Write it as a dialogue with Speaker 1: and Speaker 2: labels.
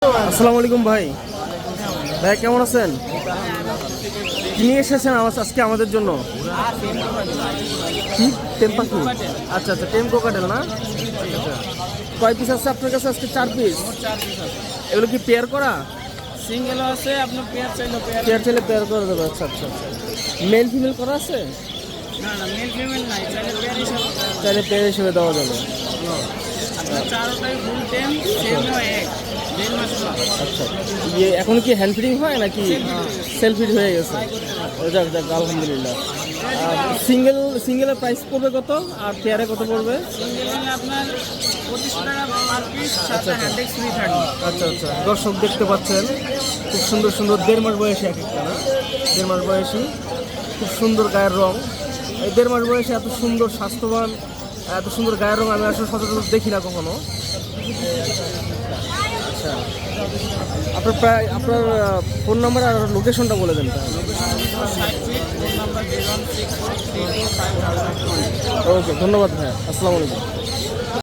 Speaker 1: আসসালামু আলাইকুম ভাই। ভাই কেমন আছেন? কি নিয়ে এসেছেন আজকে আমাদের জন্য? কি টেম পাখি? আচ্ছা আচ্ছা, টেম কোকাটেল না? আচ্ছা, কয় পিস আছে আপনার কাছে আজকে? 4 পিস। এগুলো কি পেয়ার করা?
Speaker 2: সিঙ্গেল আছে, আপনার পেয়ার চাইলে
Speaker 1: পেয়ার চাইলে পেয়ার করে দেবে। আচ্ছা আচ্ছা আচ্ছা, মেল ফিমেল করা আছে?
Speaker 2: না না, মেল ফিমেল নাই, চাইলে পেয়ার হিসাবে
Speaker 1: চাইলে পেয়ার হিসেবে দেওয়া যাবে।
Speaker 2: আপনার চারটাই ফুল টেম, সেমও এক 1.5 মাস লাগে।
Speaker 1: আচ্ছা, ইয়ে এখন কি হ্যান্ড ফিডিং হয় নাকি সেলফ ফিড হয়ে গেছে? যাক যাক, আলহামদুলিল্লাহ। সিঙ্গেলের প্রাইস পড়বে কত আর পেয়ারে কত পড়বে?
Speaker 2: সিঙ্গেল নিলে আপনার 25 টাকা পার পিস, সাথে হ্যান্ডেক্স ফ্রি থাকবে।
Speaker 1: আচ্ছা আচ্ছা, দর্শক দেখতে পাচ্ছেন খুব সুন্দর সুন্দর 1.5 মাস বয়সী এক একটা না? 1.5 মাস বয়সী, খুব সুন্দর গায়ের রং। এই 1.5 মাস বয়সে এত সুন্দর স্বাস্থ্যবান, এত সুন্দর গায়ের রং আমি আসলে সচরাচর দেখি না কখনো। আচ্ছা, আপনার ফোন নাম্বার আর লোকেশনটা বলে দেন তাহলে।
Speaker 2: Location 60 feet, phone number 0164345520।
Speaker 1: Okay, ধন্যবাদ ভাইয়া, আসসালামু আলাইকুম।